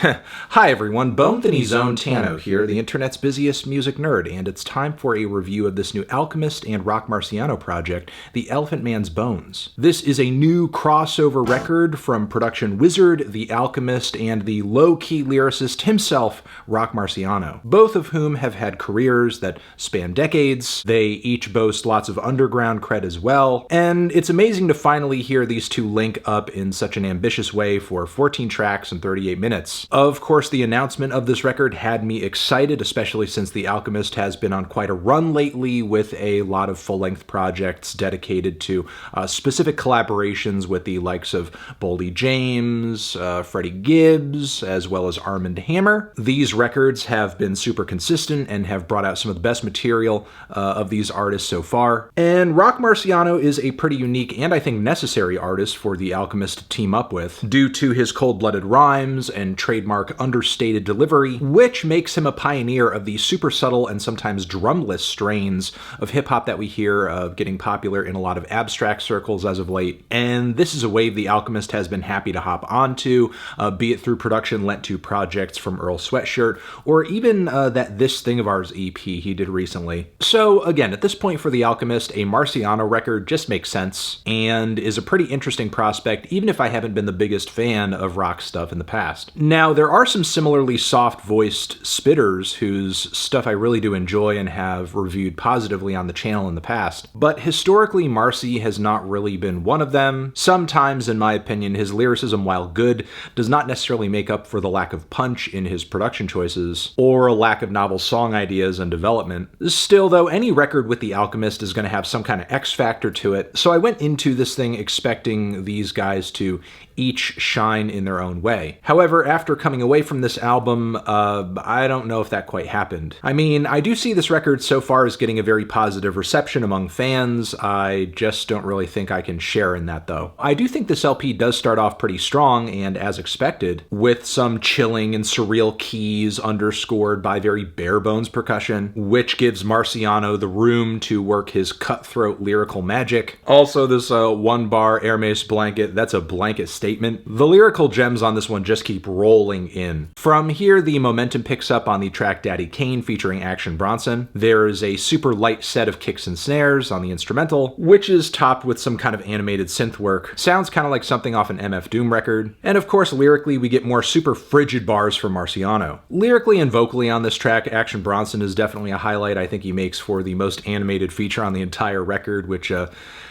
Hi everyone, Bone's own Tano here, the internet's busiest music nerd, and it's time for a review of this new Alchemist and Roc Marciano project, The Elephant Man's Bones. This is a new crossover record from production wizard, The Alchemist, and the low-key lyricist himself, Roc Marciano, both of whom have had careers that span decades. They each boast lots of underground cred as well, and it's amazing to finally hear these two link up in such an ambitious way for 14 tracks and 38 minutes. Of course, the announcement of this record had me excited, especially since The Alchemist has been on quite a run lately with a lot of full-length projects dedicated to specific collaborations with the likes of Boldy James, Freddie Gibbs, as well as Armand Hammer. These records have been super consistent and have brought out some of the best material of these artists so far. And Roc Marciano is a pretty unique and I think necessary artist for The Alchemist to team up with, due to his cold-blooded rhymes and trademark understated delivery, which makes him a pioneer of the super subtle and sometimes drumless strains of hip-hop that we hear getting popular in a lot of abstract circles as of late. And this is a wave The Alchemist has been happy to hop onto, be it through production lent to projects from Earl Sweatshirt, or even that This Thing of Ours EP he did recently. So again, at this point for The Alchemist, a Marciano record just makes sense, and is a pretty interesting prospect, even if I haven't been the biggest fan of rock stuff in the past. Now, there are some similarly soft-voiced spitters whose stuff I really do enjoy and have reviewed positively on the channel in the past, but historically Marcy has not really been one of them. Sometimes, in my opinion, his lyricism, while good, does not necessarily make up for the lack of punch in his production choices, or a lack of novel song ideas and development. Still, though, any record with The Alchemist is going to have some kind of X factor to it, so I went into this thing expecting these guys to each shine in their own way. However, after coming away from this album, I don't know if that quite happened. I mean, I do see this record so far as getting a very positive reception among fans. I just don't really think I can share in that, though. I do think this LP does start off pretty strong, and as expected, with some chilling and surreal keys underscored by very bare-bones percussion, which gives Marciano the room to work his cutthroat lyrical magic. Also, this one-bar Hermes blanket, that's a blanket statement. The lyrical gems on this one just keep rolling in. From here, the momentum picks up on the track Daddy Kane featuring Action Bronson. There is a super light set of kicks and snares on the instrumental, which is topped with some kind of animated synth work. Sounds kind of like something off an MF Doom record. And of course, lyrically, we get more super frigid bars from Marciano. Lyrically and vocally on this track, Action Bronson is definitely a highlight I think he makes for the most animated feature on the entire record, which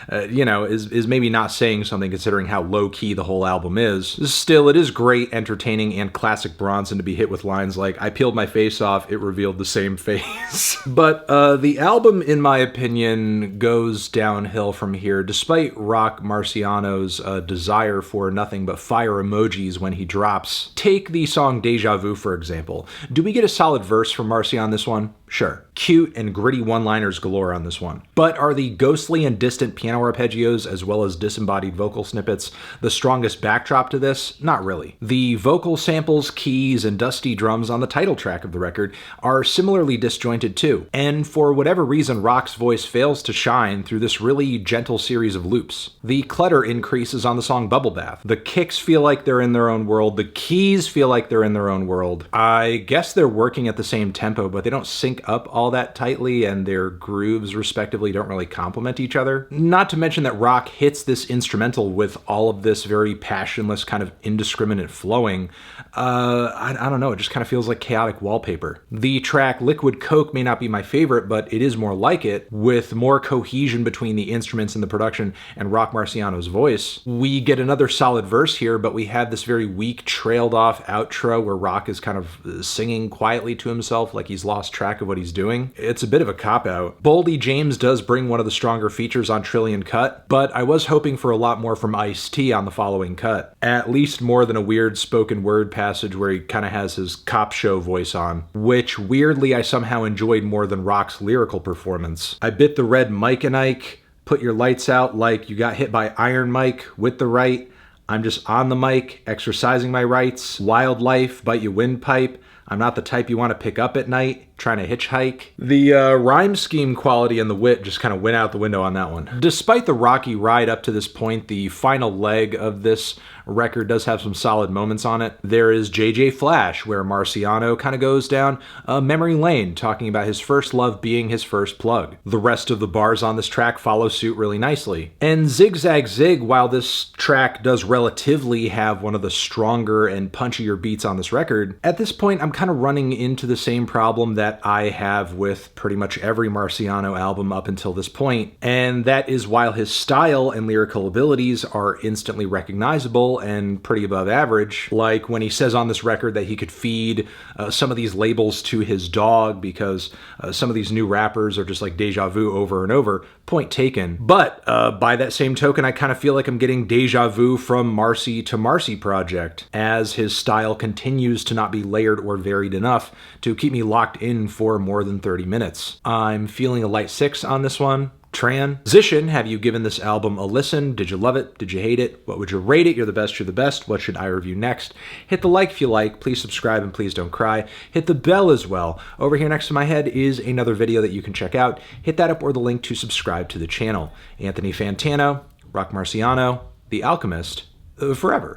is maybe not saying something considering how low-key the whole album is. Still, it is great, entertaining, and classic Bronson to be hit with lines like, "I peeled my face off, it revealed the same face." But the album, in my opinion, goes downhill from here, despite Roc Marciano's desire for nothing but fire emojis when he drops. Take the song Deja Vu, for example. Do we get a solid verse from Marcy on this one? Sure. Cute and gritty one-liners galore on this one. But are the ghostly and distant piano arpeggios, as well as disembodied vocal snippets, the strongest backdrop to this? Not really. The vocal samples, keys, and dusty drums on the title track of the record are similarly disjointed too, and for whatever reason Roc's voice fails to shine through this really gentle series of loops. The clutter increases on the song Bubble Bath. The kicks feel like they're in their own world, the keys feel like they're in their own world. I guess they're working at the same tempo, but they don't sync up all that tightly, and their grooves respectively don't really complement each other. Not to mention that Roc hits this instrumental with all of this very passionless kind of indiscriminate flowing. I don't know, it just kind of feels like chaotic wallpaper. The track Liquid Coke may not be my favorite, but it is more like it, with more cohesion between the instruments and the production and Roc Marciano's voice. We get another solid verse here, but we have this very weak trailed off outro where Roc is kind of singing quietly to himself like he's lost track of what he's doing. It's a bit of a cop-out. Boldy James does bring one of the stronger features on Trillion Cut, but I was hoping for a lot more from Ice-T on the following cut. At least more than a weird spoken word passage where he kind of has his cop show voice on, which weirdly I somehow enjoyed more than Roc's lyrical performance. I bit the red Mike and Ike, put your lights out like you got hit by Iron Mike with the right. I'm just on the mic, exercising my rights. Wildlife, bite your windpipe. I'm not the type you want to pick up at night. trying to hitchhike. The rhyme scheme quality and the wit just kind of went out the window on that one. Despite the rocky ride up to this point, the final leg of this record does have some solid moments on it. There is JJ Flash, where Marciano kind of goes down memory lane, talking about his first love being his first plug. The rest of the bars on this track follow suit really nicely. And Zig Zag Zig, while this track does relatively have one of the stronger and punchier beats on this record, at this point I'm kind of running into the same problem that I have with pretty much every Marciano album up until this point, and that is while his style and lyrical abilities are instantly recognizable and pretty above average, like when he says on this record that he could feed some of these labels to his dog because some of these new rappers are just like deja vu over and over, point taken. But by that same token, I kind of feel like I'm getting deja vu from Marcy to Marcy Project, as his style continues to not be layered or varied enough to keep me locked in for more than 30 minutes. I'm feeling a light 6 on this one. Transition, have you given this album a listen? Did you love it? Did you hate it? What would you rate it? You're the best, you're the best. What should I review next? Hit the like if you like. Please subscribe and please don't cry. Hit the bell as well. Over here next to my head is another video that you can check out. Hit that up or the link to subscribe to the channel. Anthony Fantano, Roc Marciano, The Alchemist, forever.